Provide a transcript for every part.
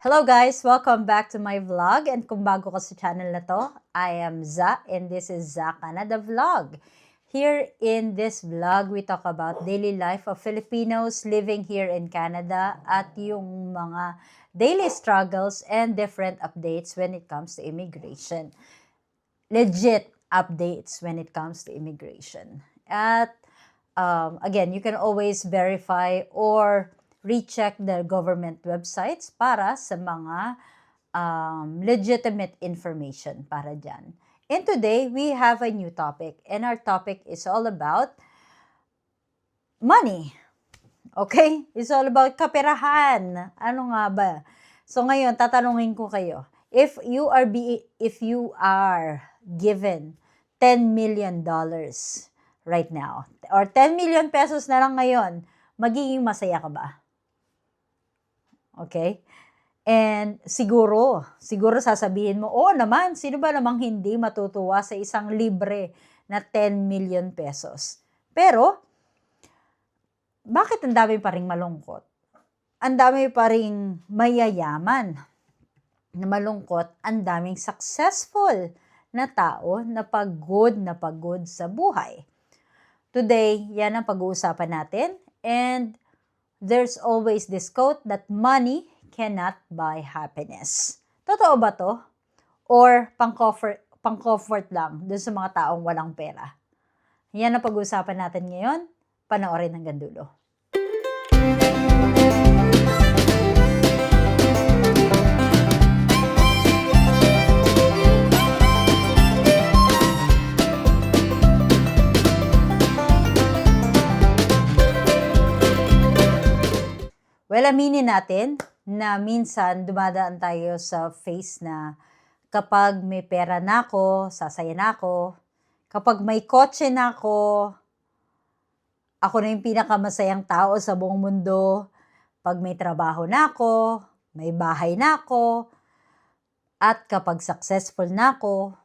Hello guys! Welcome back to my vlog. And kung bago ka sa channel na to, I am Za and this is Za Canada Vlog. Here in this vlog, we talk about daily life of Filipinos living here in Canada at yung mga daily struggles and different updates when it comes to immigration. Legit updates when it comes to immigration. At again, you can always verify or recheck the government websites para sa mga legitimate information para dyan. And today, we have a new topic. And our topic is all about money. Okay? It's all about kaperahan. Ano nga ba? So ngayon, tatanungin ko kayo. If you are given $10 million right now, or 10 million pesos na lang ngayon, magiging masaya ka ba? Okay? And siguro sasabihin mo, oo naman, sino ba namang hindi matutuwa sa isang libre na 10 million pesos? Pero, bakit ang dami pa ring malungkot? Ang dami pa ring mayayaman na malungkot, ang daming successful na tao na pagod sa buhay. Today, yan ang pag-uusapan natin. And there's always this quote that money cannot buy happiness. Totoo ba to? Or pang-comfort lang dun sa mga taong walang pera? Yan ang pag-uusapan natin ngayon. Panoorin hanggang dulo. Well, aminin natin na minsan dumadaan tayo sa phase na kapag may pera na ako, sasaya na ako. Kapag may kotse na ako na yung pinakamasayang tao sa buong mundo. Pag may trabaho na ako, may bahay na ako, at kapag successful na ako,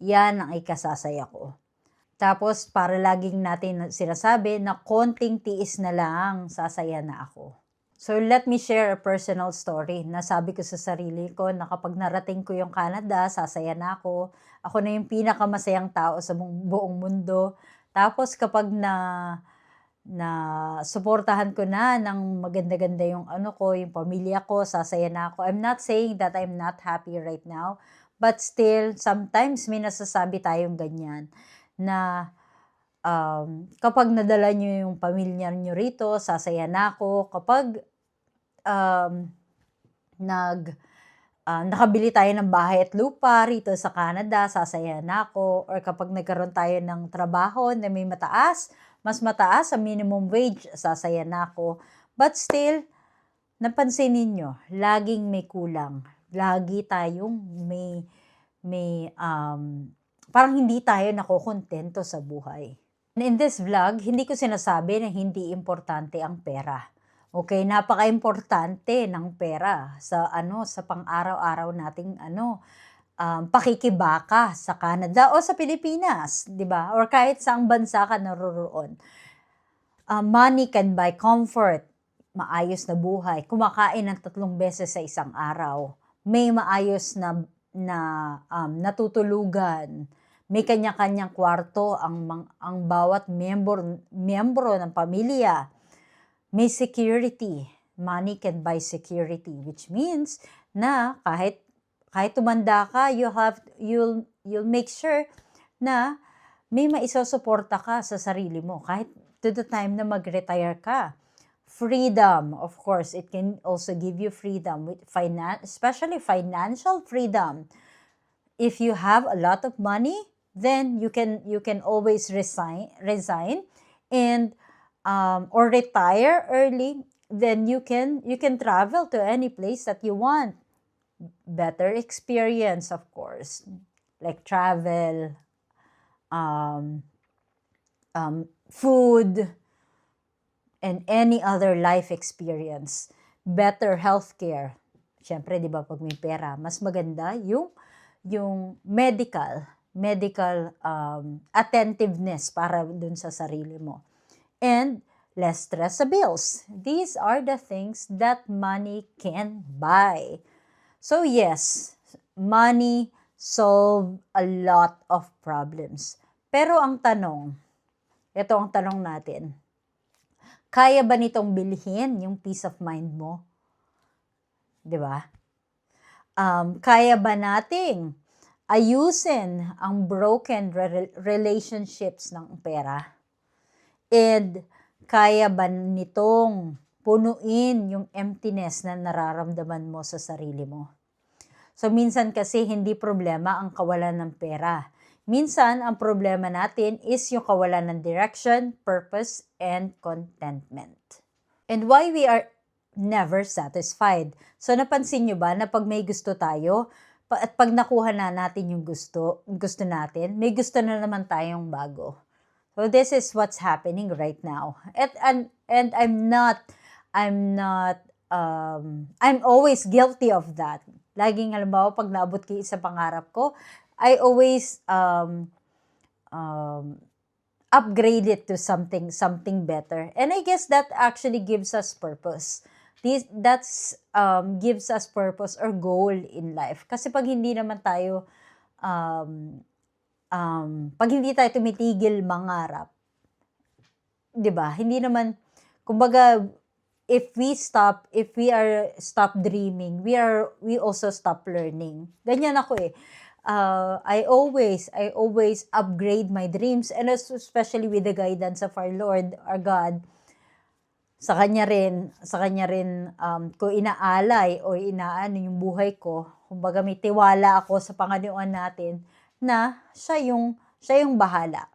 yan ang ikasasaya ko. Tapos para laging natin sinasabi na konting tiis na lang, sasaya na ako. So let me share a personal story. Nasabi ko sa sarili ko na kapag narating ko yung Canada, sasaya na ako. Ako na yung pinakamasayang tao sa buong mundo. Tapos kapag na suportahan ko na ng maganda-ganda yung yung pamilya ko, sasaya na ako. I'm not saying that I'm not happy right now, but still, sometimes may nasasabi tayong ganyan na kapag nadala nyo yung pamilya nyo rito, sasaya na ako. Kapag nakabili tayo ng bahay at lupa rito sa Canada, sasaya na ako. Or kapag nagkaroon tayo ng trabaho na may mas mataas sa minimum wage, sasaya na ako. But still, napansin ninyo, laging may kulang. Lagi tayong parang hindi tayo nakokontento sa buhay. In this vlog, hindi ko sinasabi na hindi importante ang pera. Okay, napaka-importante ng pera sa pang-araw-araw nating pakikibaka sa Canada o sa Pilipinas, 'di ba? Or kahit saang bansa ka naroroon. Money can buy comfort, maayos na buhay. Kumakain ng 3 beses sa isang araw. May maayos na natutulugan. May kanya-kanyang kwarto ang bawat miyembro ng pamilya. May security. Money can buy security, which means na kahit tumanda ka, you'll make sure na may maisusuporta ka sa sarili mo kahit to the time na mag-retire ka. Freedom, of course, it can also give you freedom, especially financial freedom. If you have a lot of money, then you can always resign and or retire early. Then you can travel to any place that you want. Better experience, of course, like travel, food, and any other life experience. Better healthcare. Siyempre, di ba, pag may pera, mas maganda yung medical attentiveness para dun sa sarili mo. And less stress sa bills. These are the things that money can buy. So yes, money solve a lot of problems. Pero ang tanong, ito ang tanong natin, kaya ba nitong bilhin yung peace of mind mo? 'Di ba? Kaya ba nating ayusin ang broken relationships ng pera? And kaya ba nitong punuin yung emptiness na nararamdaman mo sa sarili mo? So minsan kasi hindi problema ang kawalan ng pera. Minsan ang problema natin is yung kawalan ng direction, purpose, and contentment. And why we are never satisfied. So napansin nyo ba na pag may gusto tayo, at pag nakuha na natin yung gusto natin, may gusto na naman tayong bago. So this is what's happening right now. And I'm always guilty of that. Laging halimbawa pag naabot ko sa pangarap ko, I always upgrade it to something better. And I guess that actually gives us purpose. That's gives us purpose or goal in life. Kasi pag hindi naman tayo pag hindi tayo tumitigil mangarap, 'di ba? Hindi naman, kumbaga, if we are stop dreaming, we also stop learning. Ganyan ako eh. I always upgrade my dreams, and especially with the guidance of our Lord, our God. Sa kanya rin ko inaalay o inaano yung buhay ko. Kumbaga may tiwala ako sa Panginoon natin na siya yung bahala.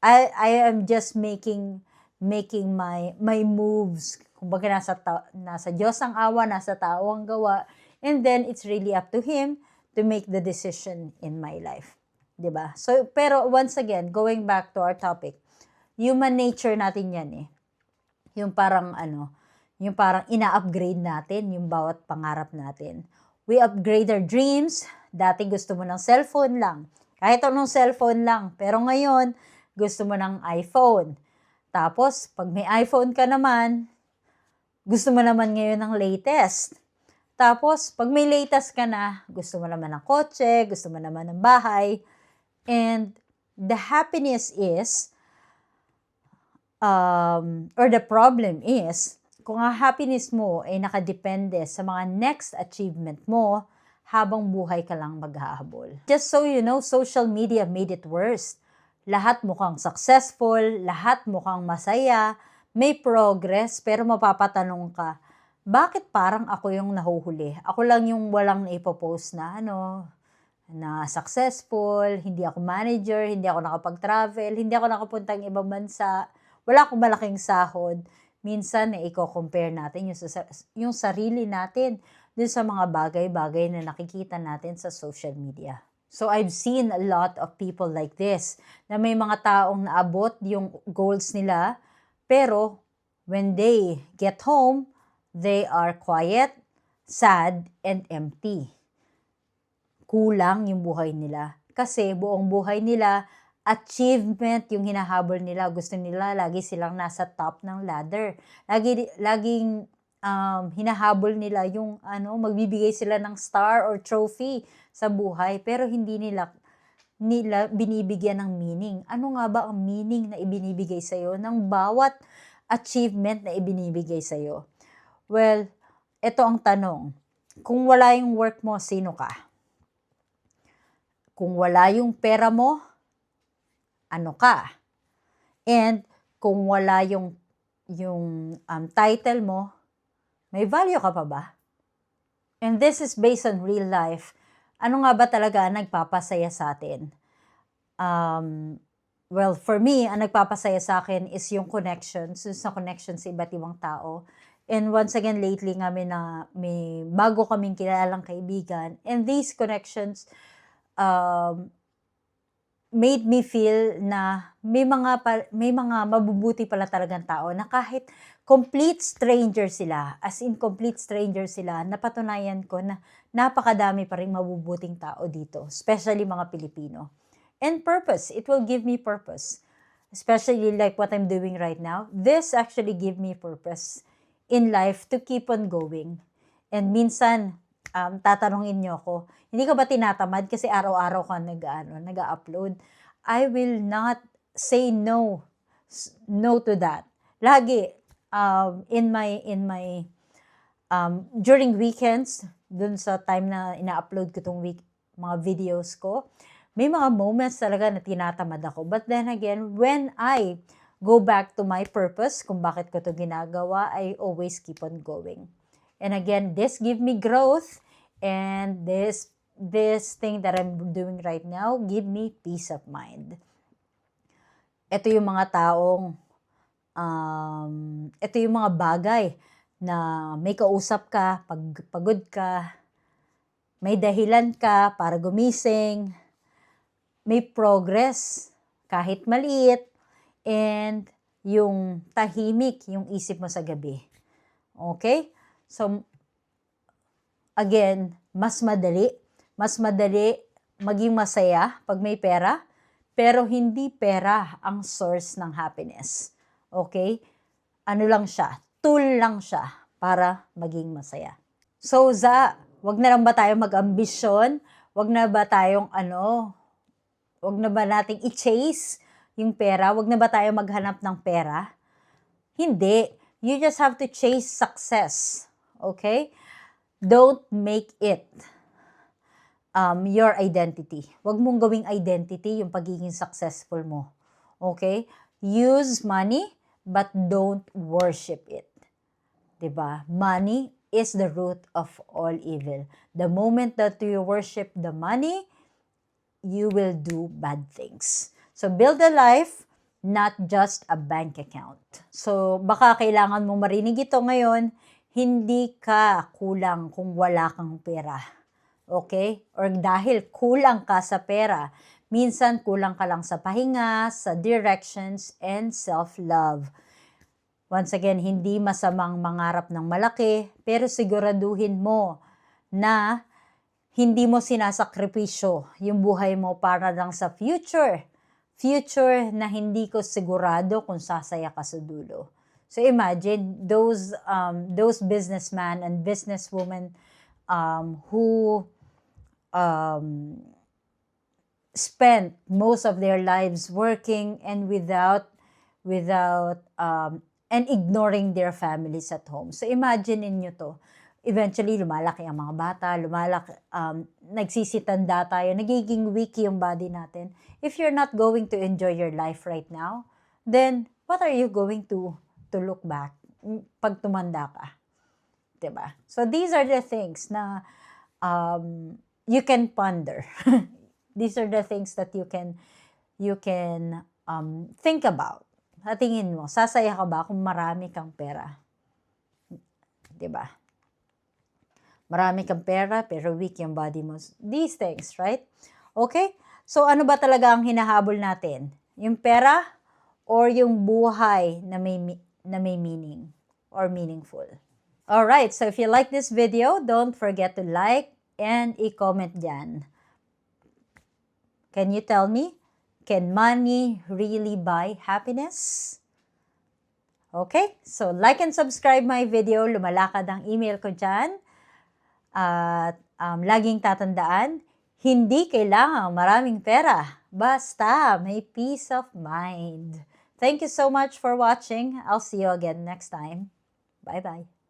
I am just making my moves. Kumbaga nasa Diyos ang awa, nasa tao ang gawa, and then it's really up to Him to make the decision in my life. 'Di ba? So, pero once again, going back to our topic, human nature natin yan eh. Yung parang ina-upgrade natin yung bawat pangarap natin. We upgrade our dreams. Dati gusto mo ng cellphone lang. Kahit anong cellphone lang. Pero ngayon, gusto mo ng iPhone. Tapos, pag may iPhone ka naman, gusto mo naman ngayon ng latest. Tapos, pag may latest ka na, gusto mo naman ng kotse, gusto mo naman ng bahay. And the happiness is, or the problem is, kung ang happiness mo ay nakadepende sa mga next achievement mo, habang buhay ka lang maghahabol. Just so you know, social media made it worse. Lahat mukhang successful, lahat mukhang masaya, may progress, pero mapapatanong ka, bakit parang ako yung nahuhuli? Ako lang yung walang ipopost na na successful, hindi ako manager, hindi ako nakapag-travel, hindi ako nakapuntang ibang bansa, wala akong malaking sahod. Minsan, i-compare natin yung sarili natin dun sa mga bagay-bagay na nakikita natin sa social media. So, I've seen a lot of people like this, na may mga taong naabot yung goals nila, pero when they get home, they are quiet, sad, and empty. Kulang yung buhay nila. Kasi buong buhay nila, achievement yung hinahabol nila. Gusto nila, lagi silang nasa top ng ladder. Laging hinahabol nila yung magbibigay sila ng star or trophy sa buhay. Pero hindi nila binibigyan ng meaning. Ano nga ba ang meaning na ibinibigay sa'yo ng bawat achievement na ibinibigay sa'yo? Well, ito ang tanong. Kung wala yung work mo, sino ka? Kung wala yung pera mo, ano ka? And kung wala yung title mo, may value ka pa ba? And this is based on real life. Ano nga ba talaga nagpapasaya sa atin? Well, for me, ang nagpapasaya sa akin is yung connections, sa connections sa iba't ibang tao. And once again, lately nga may bago kaming kilalang kaibigan. And these connections made me feel na may mga mabubuti pala talagang tao na kahit complete stranger sila, as in complete stranger sila, napatunayan ko na napakadami pa rin mabubuting tao dito, especially mga Pilipino. And purpose, it will give me purpose. especially like what I'm doing right now, this actually give me purpose in life to keep on going. And minsan, tatanungin niyo ako, hindi ka ba tinatamad kasi araw-araw ka nag-upload? I will not say no to that. Lagi, during weekends, dun sa time na ina-upload ko tong mga videos ko, may mga moments talaga na tinatamad ako. But then again, when I go back to my purpose, kung bakit ko to ginagawa, I always keep on going. And again, this give me growth, and this thing that I'm doing right now give me peace of mind. Ito yung mga taong, ito yung mga bagay na may kausap ka, pag pagod ka, may dahilan ka para gumising, may progress kahit maliit, and yung tahimik yung isip mo sa gabi. Okay? So, again, mas madali maging masaya pag may pera, pero hindi pera ang source ng happiness. Okay? Ano lang siya? Tool lang siya para maging masaya. So, wag na lang ba tayong mag-ambisyon? Wag na ba nating i-chase yung pera? Wag na ba tayo maghanap ng pera? Hindi. You just have to chase success. Okay? Don't make it your identity. Wag mong gawing identity yung pagiging successful mo. Okay? Use money, but don't worship it. Diba? Money is the root of all evil. The moment that you worship the money, you will do bad things. So build a life, not just a bank account. So baka kailangan mo marinig ito ngayon, hindi ka kulang kung wala kang pera. Okay? Or dahil kulang ka sa pera, minsan kulang ka lang sa pahinga, sa directions, and self-love. Once again, hindi masamang mangarap ng malaki, pero siguraduhin mo na hindi mo sinasakripisyo yung buhay mo para lang sa future na hindi ko sigurado kung sasaya ka sa dulo. So imagine those businessmen and businesswomen who spent most of their lives working and without and ignoring their families at home. So imagine niyo to. Eventually, lumalaki ang mga bata, nagsisitanda tayo, nagiging weak yung body natin. If you're not going to enjoy your life right now, then what are you going to look back pag tumanda ka? Diba? So these are the things na you can ponder. These are the things that you can think about. Sa tingin mo, sasaya ka ba kung marami kang pera? Diba? Marami kang pera, pero weak yung body mo. These things, right? Okay? So, ano ba talaga ang hinahabol natin? Yung pera or yung buhay na may meaning or meaningful? Alright, so if you like this video, don't forget to like and i-comment dyan. Can you tell me? Can money really buy happiness? Okay, so like and subscribe my video. Lumalakad ang email ko dyan. At laging tatandaan, hindi kailangan maraming pera. Basta may peace of mind. Thank you so much for watching. I'll see you again next time. Bye-bye.